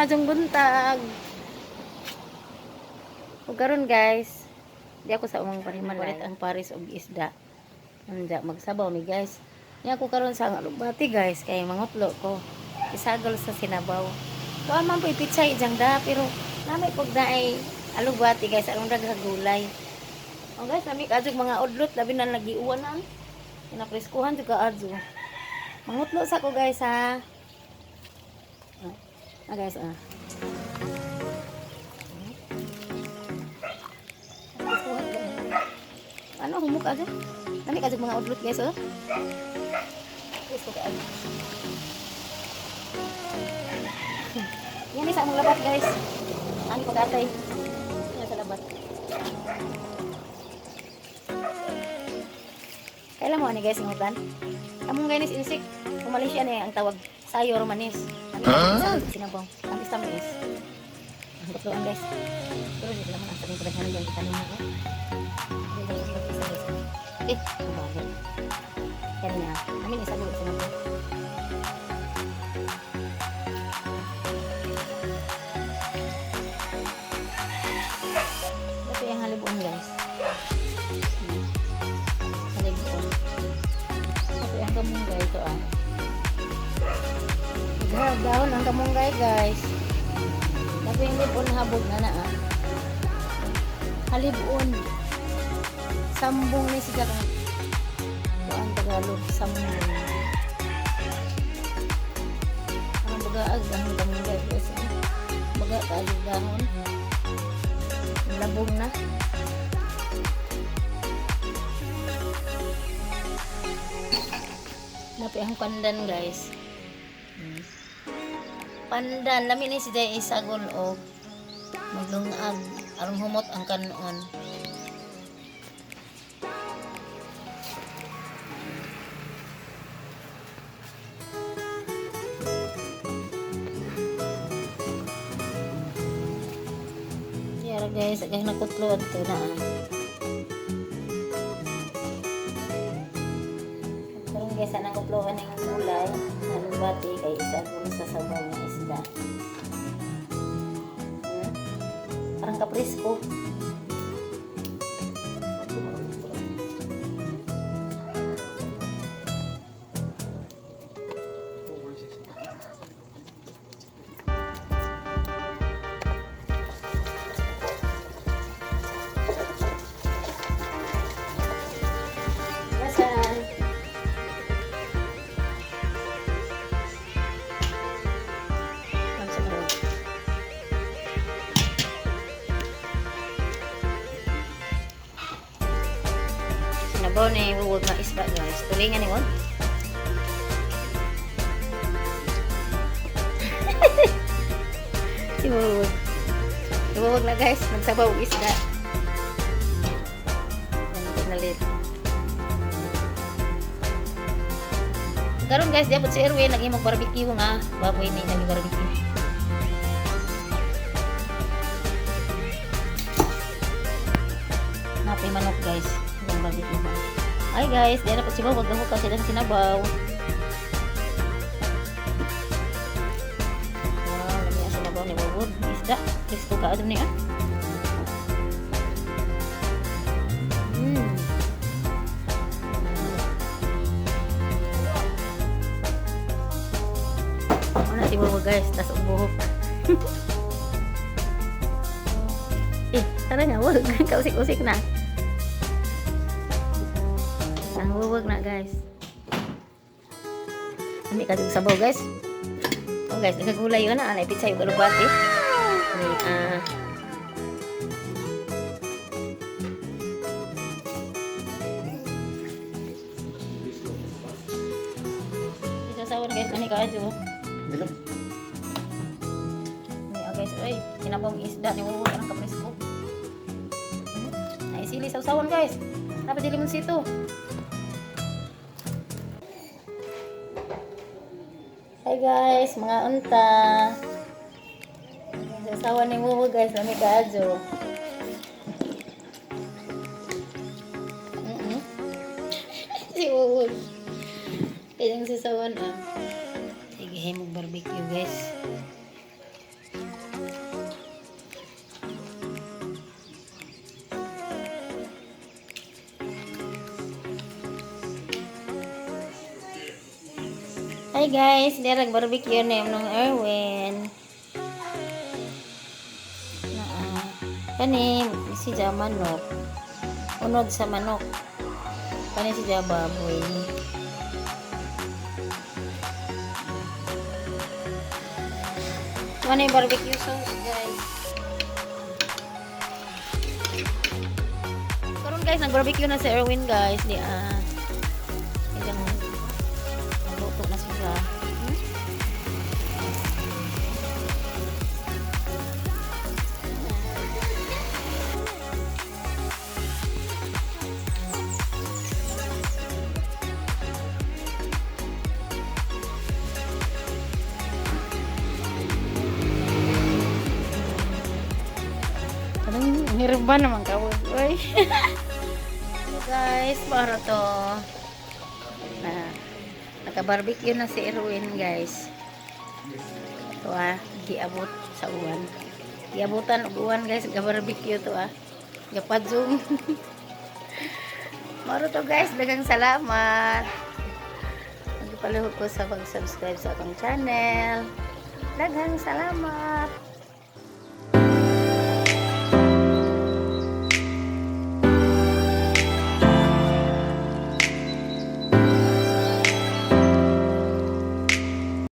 maadjong buntag. Ug karon guys, di ako sa umang panimalit ang pares og isda. Anja magsabaw mi guys. Ni ako karon sa alugbati guys kay mangutlo ko. Isagol sa sinabaw. Kuan man po ipitsay ijang da pero namay pag daay alugbati guys aron dagha gulay. O guys, nami kaadjog mga udlot labi na nagiuwanan. Pinapreskuhan jud kaadjo. Mangutlo sa ko guys ha. Guys ano humuk aja. Nami kaadjog mga udlot guys oh. Guys ko kaadjo. Yan sa among labat guys. Ani pag-atay. Yan sa labat. Kailan mo ani guys ingutan? Among guys insik, sa Malaysia ni ang tawag sayor manis. Ano sinabaw? Tamis tamis. Ang tutluan guys. Pero di naman ang saling kadaghan yung kanin mo. Bakit? Kaya niya, amin isa dulu sinabaw. Ito yung halibuan guys. Kamunggay ito dahon ang kamunggay guys. Tapi yung libon habog na halibon sambong ni siya ang Tagalog sambong ang bagaag ang kamunggay guys. Baga tayo dahon labong na. Napi ang pandan guys. Pandan lami ni siya isagol og maglungag aron humot ang kanon. Kaya guys, agay nakutlo ito na. Guys, anang kutlohan ng gulay na lubati kay isagol sa sabaw ng isda. Parang kapresko. Sinabaw ni huwag na isda guys. Tulingan ni huwag. Huwag. Huwag na guys. Magsabaw isda. Nalit. Karon guys, dapat si Erwin lagi mag-barbecue nga. Baboy ni lagi barbecue. Napi manok guys. Ay guys, diyan na po siya wag mo kasi lang sinabaw. Wow, lami ang sinabaw ni Wawod. Isda, gusto ka adun niya. Ano si Wawod guys, tas buhok. Tara nga, wag. Kausik-usik na. Huwag na guys. Kami kadug sabaw guys. Oh guys, nagagulay yun na. Anay pizza yung galubati. Ito sawan guys. Ani ka adyo. Oh guys, ay. Sinabong isda. Niwawag ka ng kapresko. Ay sili sa usawan guys. Dapat dili mo sito. Hi guys, mga unta. Sasawa ni Wuwu guys, lami kaadyo. Si Wuwu. Kayang sasawan ah. Sige, mag-barbecue guys. Hi guys, dirag barbecue na yung nung Erwin. Kani si manok. Unod sa manok. Kani si baboy. Ano yung barbecue sauce guys? Karon guys, nag-barbecue na si Erwin guys. Ilang luto na siya. Hirba naman ka, boy. So guys, para to. Naka-barbecue na si Erwin, guys. Ito giabot sa uwan. Giabutan og uwan, guys, ga-barbecue to Gapadzong. Maro to, guys, daghang salamat. Nagpalihog ko sa pag-subscribe sa atong channel. Daghang salamat.